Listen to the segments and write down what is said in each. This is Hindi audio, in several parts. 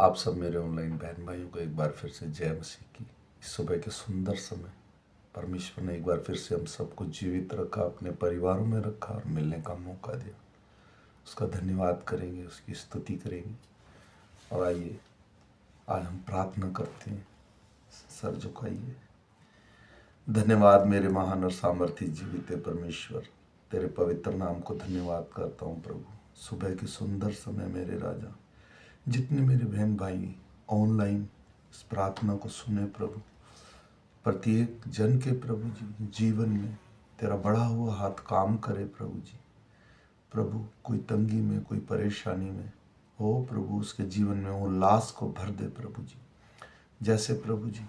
आप सब मेरे ऑनलाइन बहन भाइयों को एक बार फिर से जय मसीह की। इस सुबह के सुंदर समय परमेश्वर ने एक बार फिर से हम सबको जीवित रखा, अपने परिवारों में रखा और मिलने का मौका दिया। उसका धन्यवाद करेंगे, उसकी स्तुति करेंगे। और आइए आज हम प्रार्थना करते हैं। सर झुकाइए। धन्यवाद मेरे महान और सामर्थी जीवित परमेश्वर, तेरे पवित्र नाम को धन्यवाद करता हूँ प्रभु। सुबह के सुंदर समय मेरे राजा, जितने मेरे बहन भाई ऑनलाइन इस प्रार्थना को सुने प्रभु, प्रत्येक जन के प्रभु जी जीवन में तेरा बढ़ा हुआ हाथ काम करे प्रभु जी। प्रभु कोई तंगी में, कोई परेशानी में हो प्रभु, उसके जीवन में उल्लास को भर दे प्रभु जी। जैसे प्रभु जी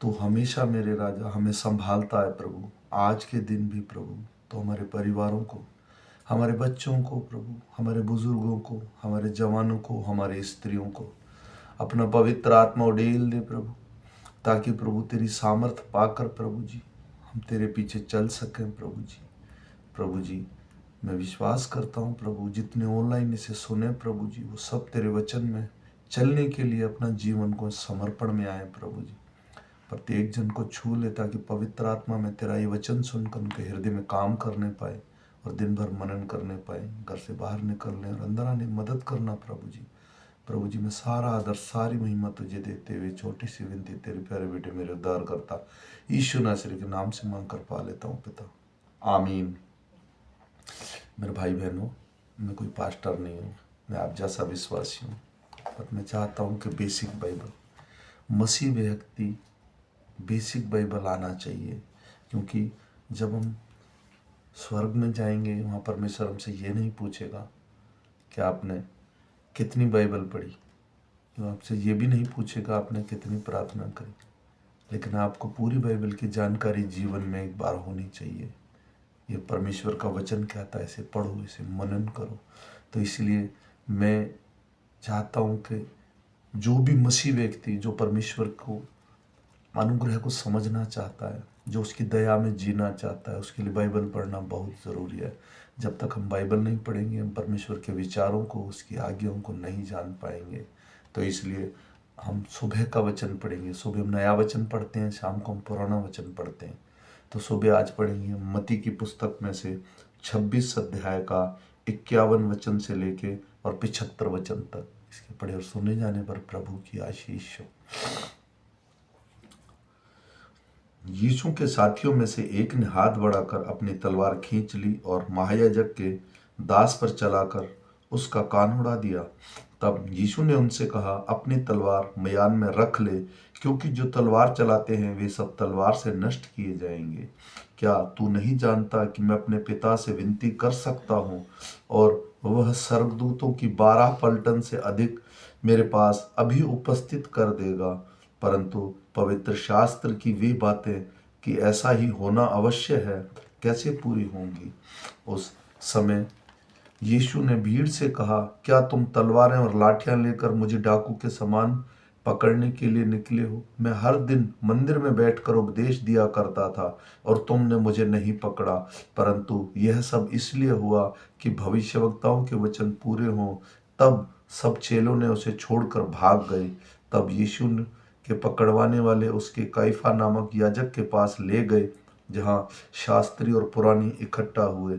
तू हमेशा मेरे राजा हमें संभालता है प्रभु, आज के दिन भी प्रभु तो हमारे परिवारों को, हमारे बच्चों को प्रभु, हमारे बुजुर्गों को, हमारे जवानों को, हमारे स्त्रियों को अपना पवित्र आत्मा उड़ेल दे प्रभु, ताकि प्रभु तेरी सामर्थ पाकर प्रभु जी हम तेरे पीछे चल सकें प्रभु जी। प्रभु जी मैं विश्वास करता हूँ प्रभु, जितने ऑनलाइन इसे सुने प्रभु जी, वो सब तेरे वचन में चलने के लिए अपना जीवन को समर्पण में आए प्रभु जी। प्रत्येक जन को छू ले, ताकि पवित्र आत्मा में तेरा ये वचन सुनकर उनके हृदय में काम करने पाए और दिन भर मनन करने पाए, घर से बाहर निकलने और अंदर आने मदद करना प्रभु जी। प्रभु जी मैं सारा आदर, सारी महिमा तुझे देते हुए छोटी सी विनती तेरे प्यारे बेटे मेरे उद्धार करता यीशु नासरी के नाम से मांग कर पा लेता हूँ पिता, आमीन। मेरे भाई बहनों, मैं कोई पास्टर नहीं हूँ, मैं आप जैसा विश्वासी हूँ, पर मैं चाहता हूँ कि बेसिक बाइबल, मसीह व्यक्ति बेसिक बाइबल आना चाहिए। क्योंकि जब हम स्वर्ग में जाएंगे, वहाँ परमेश्वर हमसे ये नहीं पूछेगा कि आपने कितनी बाइबल पढ़ी, वो आपसे ये भी नहीं पूछेगा आपने कितनी प्रार्थना करी, लेकिन आपको पूरी बाइबल की जानकारी जीवन में एक बार होनी चाहिए। ये परमेश्वर का वचन कहता है, इसे पढ़ो, इसे मनन करो। तो इसलिए मैं चाहता हूँ कि जो भी मसीह व्यक्ति, जो परमेश्वर को अनुग्रह को समझना चाहता है, जो उसकी दया में जीना चाहता है, उसके लिए बाइबल पढ़ना बहुत ज़रूरी है। जब तक हम बाइबल नहीं पढ़ेंगे, हम परमेश्वर के विचारों को, उसकी आज्ञाओं को नहीं जान पाएंगे। तो इसलिए हम सुबह का वचन पढ़ेंगे। सुबह हम नया वचन पढ़ते हैं, शाम को हम पुराना वचन पढ़ते हैं। तो सुबह आज पढ़ेंगे मत्ती की पुस्तक में से 26 अध्याय का 51 वचन से लेके और 75 वचन तक। इसके पढ़े और सुने जाने पर प्रभु की आशीष हो। यीशु के साथियों में से एक ने हाथ बढ़ाकर अपनी तलवार खींच ली और महायाजक के दास पर चलाकर उसका कान उड़ा दिया। तब यीशु ने उनसे कहा, अपनी तलवार मयान में रख ले, क्योंकि जो तलवार चलाते हैं वे सब तलवार से नष्ट किए जाएंगे। क्या तू नहीं जानता कि मैं अपने पिता से विनती कर सकता हूँ और वह स्वर्गदूतों की 12 पलटन से अधिक मेरे पास अभी उपस्थित कर देगा? परंतु पवित्र शास्त्र की वे बातें कि ऐसा ही होना अवश्य है कैसे पूरी होंगी? उस समय यीशु ने भीड़ से कहा, क्या तुम तलवारें और लाठियां लेकर मुझे डाकू के समान पकड़ने के लिए निकले हो? मैं हर दिन मंदिर में बैठकर उपदेश दिया करता था और तुमने मुझे नहीं पकड़ा, परंतु यह सब इसलिए हुआ कि भविष्यवक्ताओं के वचन पूरे हों। तब सब चेलों ने उसे छोड़कर भाग गए। तब यीशु के पकड़वाने वाले उसके काइफा नामक याजक के पास ले गए, जहाँ शास्त्री और पुरानी इकट्ठा हुए।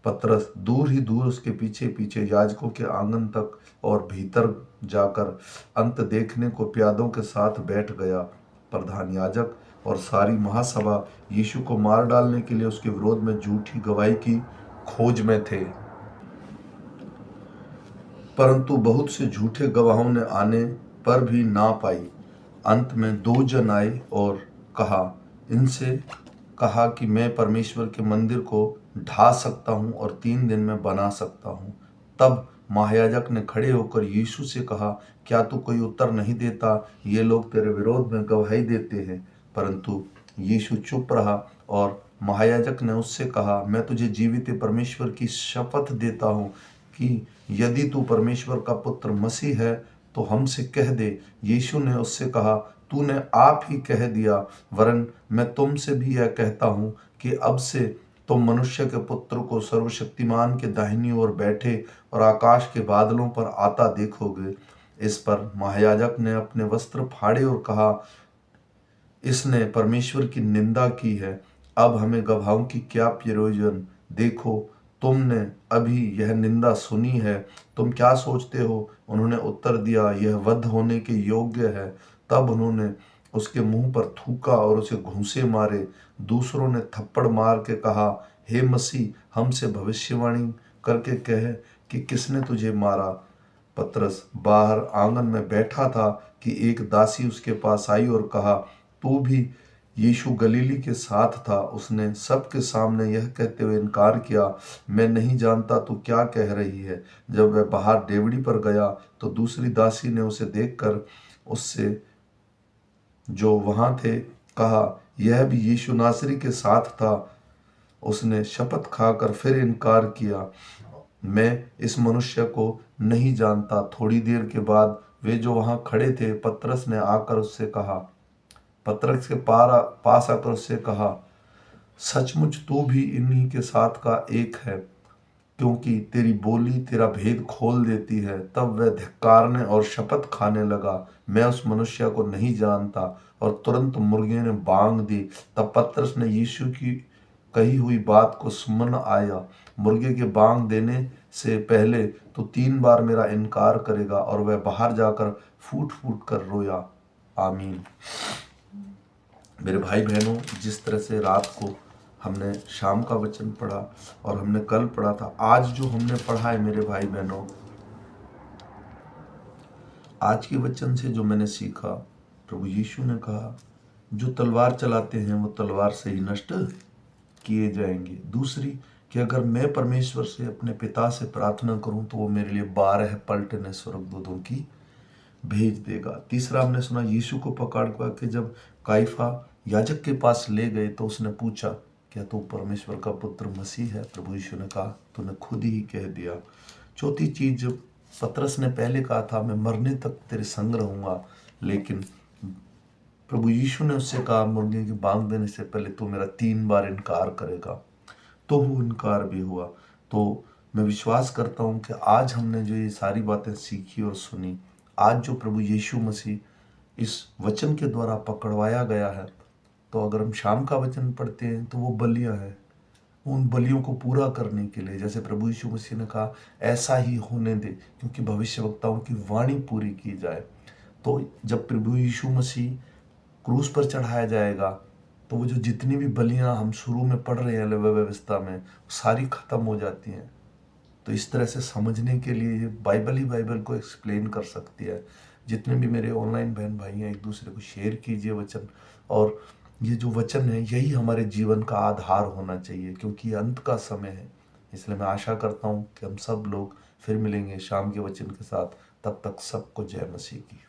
पतरस दूर ही दूर उसके पीछे पीछे याजकों के आंगन तक और भीतर जाकर अंत देखने को प्यादों के साथ बैठ गया। प्रधान याजक और सारी महासभा यीशु को मार डालने के लिए उसके विरोध में झूठी गवाही की खोज में थे, परंतु बहुत से झूठे गवाहों ने आने पर भी ना पाई। अंत में 2 जन आए और इनसे कहा कि मैं परमेश्वर के मंदिर को ढा सकता हूँ और 3 दिन में बना सकता हूँ। तब महायाजक ने खड़े होकर यीशु से कहा, क्या तू कोई उत्तर नहीं देता? ये लोग तेरे विरोध में गवाही देते हैं। परंतु यीशु चुप रहा और महायाजक ने उससे कहा, मैं तुझे जीवित परमेश्वर की शपथ देता हूँ कि यदि तू परमेश्वर का पुत्र मसीह है तो हमसे कह दे। यीशु ने उससे कहा, तूने आप ही कह दिया, वरन मैं तुमसे भी यह कहता हूँ कि अब से तुम मनुष्य के पुत्र को सर्वशक्तिमान के दाहिनी ओर बैठे और आकाश के बादलों पर आता देखोगे। इस पर महायाजक ने अपने वस्त्र फाड़े और कहा, इसने परमेश्वर की निंदा की है, अब हमें गवाहों की क्या प्रयोजन। देखो, तुमने अभी यह निंदा सुनी है, तुम क्या सोचते हो। उन्होंने उत्तर दिया, यह वध होने के योग्य है। तब उन्होंने उसके मुंह पर थूका और उसे घूंसे मारे। दूसरों ने थप्पड़ मार के कहा, हे मसीह, हमसे भविष्यवाणी करके कह कि किसने तुझे मारा। पतरस बाहर आंगन में बैठा था कि एक दासी उसके पास आई और कहा, तू भी यीशु गलीली के साथ था। उसने सबके सामने यह कहते हुए इनकार किया, मैं नहीं जानता तू क्या कह रही है। जब वह बाहर डेवढ़ी पर गया तो दूसरी दासी ने उसे देखकर उससे जो वहां थे कहा, यह भी यीशु नासरी के साथ था। उसने शपथ खाकर फिर इनकार किया, मैं इस मनुष्य को नहीं जानता। थोड़ी देर के बाद वे जो वहां खड़े थे पतरस के पास आकर उससे कहा, सचमुच तू भी इन्हीं के साथ का एक है, क्योंकि तेरी बोली तेरा भेद खोल देती है। तब वह धिक्कारने और शपथ खाने लगा, मैं उस मनुष्य को नहीं जानता। और तुरंत मुर्गे ने बांग दी। तब पतरस ने यीशु की कही हुई बात को स्मरण आया, मुर्गे के बांग देने से पहले तो 3 बार मेरा इनकार करेगा। और वह बाहर जाकर फूट फूट कर रोया। आमीन। मेरे भाई बहनों, जिस तरह से रात को हमने शाम का वचन पढ़ा और हमने कल पढ़ा था, आज जो हमने पढ़ा है मेरे भाई बहनों, आज के वचन से जो मैंने सीखा, प्रभु यीशु ने कहा, जो तलवार चलाते हैं वो तलवार से ही नष्ट किए जाएंगे। दूसरी कि अगर मैं परमेश्वर से अपने पिता से प्रार्थना करूं तो वो मेरे लिए 12 पलटने स्वर्गदूतों की भेज देगा। तीसरा हमने सुना, यीशु को पकड़ के जब काइफा याजक के पास ले गए तो उसने पूछा, क्या तू परमेश्वर का पुत्र मसीह है। प्रभु यीशु ने कहा, तूने खुद ही कह दिया। चौथी चीज, जब पतरस ने पहले कहा था, मैं मरने तक तेरे संग रहूंगा, लेकिन प्रभु यीशु ने उससे कहा, मुर्गे की बांग देने से पहले तू मेरा 3 बार इनकार करेगा, तो वो इनकार भी हुआ। तो मैं विश्वास करता हूँ कि आज हमने जो ये सारी बातें सीखी और सुनी, आज जो प्रभु यीशु मसीह इस वचन के द्वारा पकड़वाया गया है, तो अगर हम शाम का वचन पढ़ते हैं तो वो बलियां हैं। उन बलियों को पूरा करने के लिए, जैसे प्रभु यीशु मसीह ने कहा, ऐसा ही होने दे, क्योंकि भविष्यवक्ताओं की वाणी पूरी की जाए। तो जब प्रभु यीशु मसीह क्रूस पर चढ़ाया जाएगा तो वो जो जितनी भी बलियां हम शुरू में पढ़ रहे हैं व्यवस्था में, सारी खत्म हो जाती हैं। तो इस तरह से समझने के लिए ये बाइबल ही बाइबल को एक्सप्लेन कर सकती है। जितने भी मेरे ऑनलाइन बहन भाई हैं, एक दूसरे को शेयर कीजिए वचन। और ये जो वचन है यही हमारे जीवन का आधार होना चाहिए, क्योंकि ये अंत का समय है। इसलिए मैं आशा करता हूँ कि हम सब लोग फिर मिलेंगे शाम के वचन के साथ। तब तक सबको जय मसीह की।